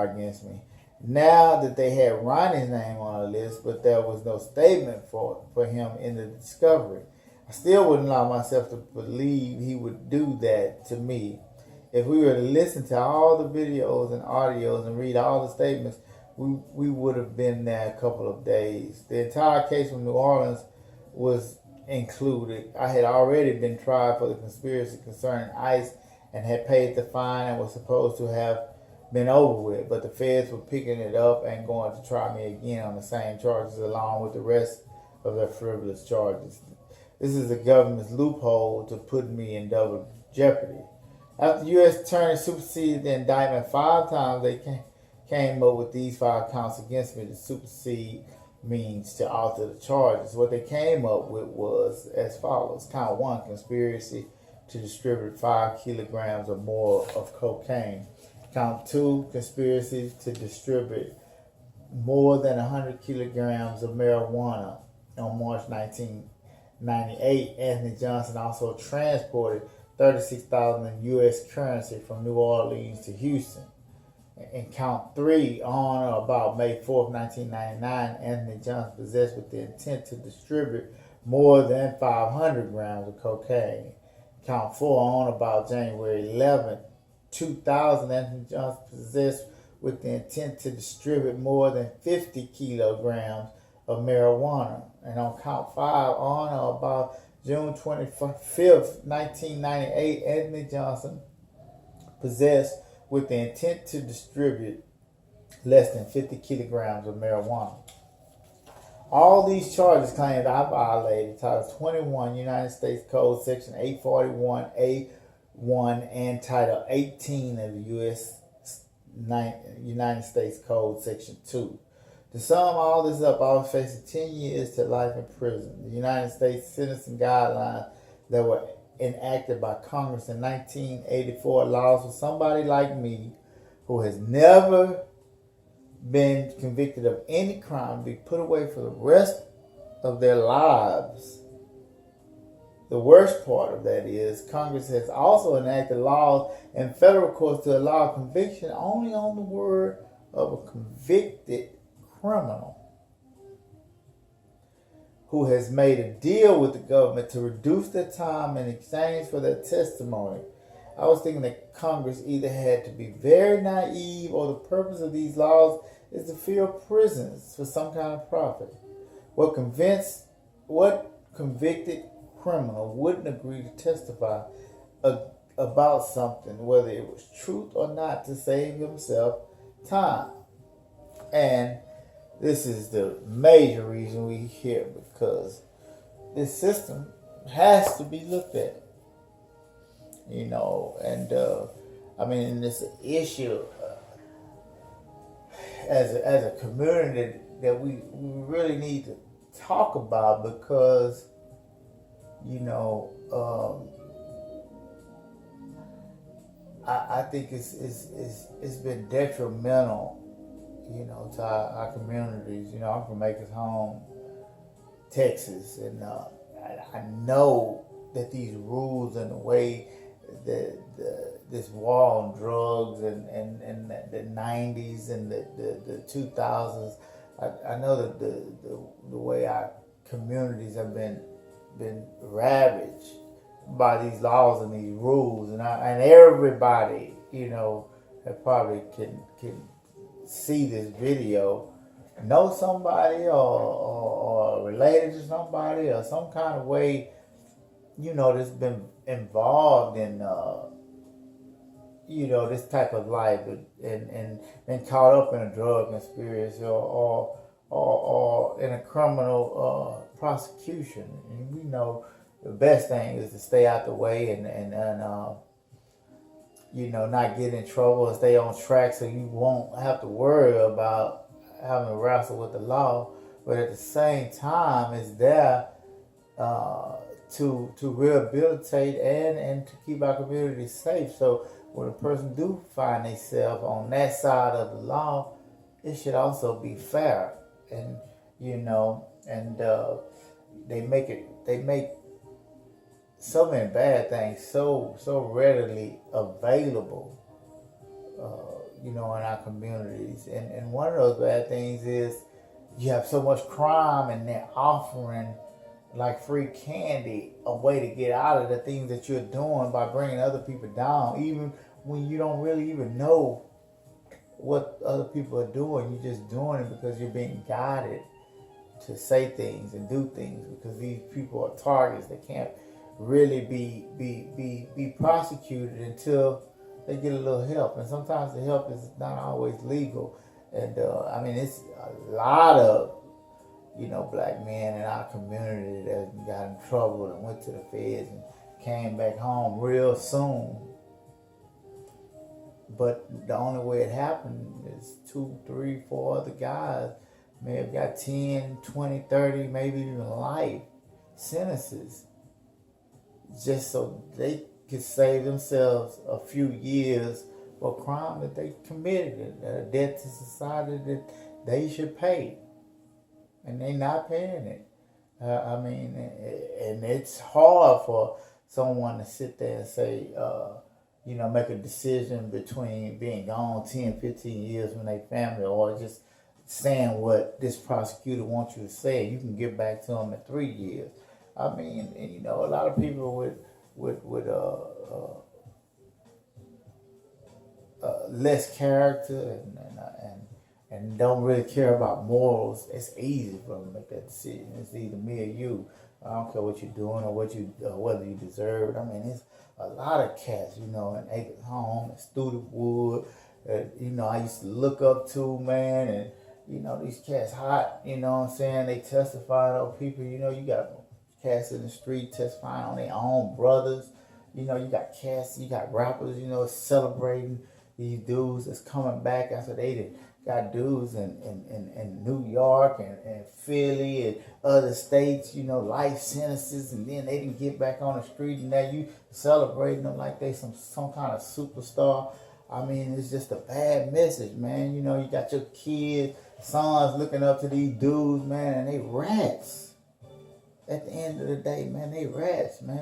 against me. Now that they had Ronnie's name on the list, but there was no statement for him in the discovery, I still wouldn't allow myself to believe he would do that to me. If we were to listen to all the videos and audios and read all the statements, we would have been there a couple of days. The entire case from New Orleans was included. I had already been tried for the conspiracy concerning ICE and had paid the fine and was supposed to have been over with, but the feds were picking it up and going to try me again on the same charges along with the rest of their frivolous charges. This is the government's loophole to put me in double jeopardy. After the U.S. attorney superseded the indictment 5 times, they came up with these 5 counts against me. To supersede means to alter the charges. What they came up with was as follows. Count 1, conspiracy to distribute 5 kilograms or more of cocaine. Count 2, conspiracy to distribute more than 100 kilograms of marijuana. On March 1998, Anthony Johnson also transported 36,000 in U.S. currency from New Orleans to Houston. And count 3, on or about May 4th, 1999, Anthony Johnson possessed with the intent to distribute more than 500 grams of cocaine. Count 4, on or about January 11th, 2000, Anthony Johnson possessed with the intent to distribute more than 50 kilograms of marijuana. And on count 5, on or about June 25th, 1998, Anthony Johnson possessed with the intent to distribute less than 50 kilograms of marijuana. All these charges claimed I violated Title 21 United States Code Section 841A1 and Title 18 of the United States Code Section 2. To sum all this up, I was facing 10 years to life in prison. The United States sentencing guidelines that were enacted by Congress in 1984 allows for somebody like me who has never been convicted of any crime to be put away for the rest of their lives. The worst part of that is Congress has also enacted laws in federal courts to allow conviction only on the word of a convicted criminal who has made a deal with the government to reduce their time in exchange for their testimony. I was thinking that Congress either had to be very naive or the purpose of these laws is to fill prisons for some kind of profit. What convicted criminal wouldn't agree to testify about something, whether it was truth or not, to save himself time? And this is the major reason we're here, because this system has to be looked at, and it's an issue as a community that we really need to talk about, because I think it's been detrimental, to our communities. I'm from Acres Home, Texas, and I know that these rules and the way that this war on drugs and the 90s and the 2000s, I know that the way our communities have been ravaged by these laws and these rules, and everybody, that probably can see this video, know somebody or related to somebody or some kind of way, that's been involved in, this type of life and been caught up in a drug conspiracy or in a criminal prosecution. And we know the best thing is to stay out the way and not get in trouble and stay on track, so you won't have to worry about having to wrestle with the law. But at the same time, it's there to rehabilitate and to keep our community safe. So when a person do find themselves on that side of the law, it should also be fair. And they make so many bad things so readily available, in our communities. And one of those bad things is you have so much crime and they're offering like free candy, a way to get out of the things that you're doing by bringing other people down, even when you don't really even know what other people are doing. You're just doing it because you're being guided to say things and do things, because these people are targets. They can't really be prosecuted until they get a little help, and sometimes the help is not always legal. And it's a lot of black men in our community that got in trouble and went to the feds and came back home real soon. But the only way it happened is 2, 3, 4 other guys may have got 10, 20, 30, maybe even life sentences, just so they could save themselves a few years for a crime that they committed, a debt to society that they should pay, and they not paying it. And it's hard for someone to sit there and say, make a decision between being gone 10, 15 years from their family, or just saying what this prosecutor wants you to say. You can get back to them in 3 years. A lot of people with less character and don't really care about morals, it's easy for them to make that decision. It's either me or you. I don't care what you're doing or whether you deserve it. It's a lot of cats, in Acres Home and Student Wood, I used to look up to, man, and these cats hot, they testify on people. You got cats in the street testifying on their own brothers. You got cats, you got rappers, celebrating these dudes that's coming back after they did. Got dudes in New York and Philly and other states, life sentences, and then they didn't get back on the street, and now you celebrating them like they some kind of superstar. It's just a bad message, man. You got your kids, sons looking up to these dudes, man, and they rats. At the end of the day, man, they rats, man.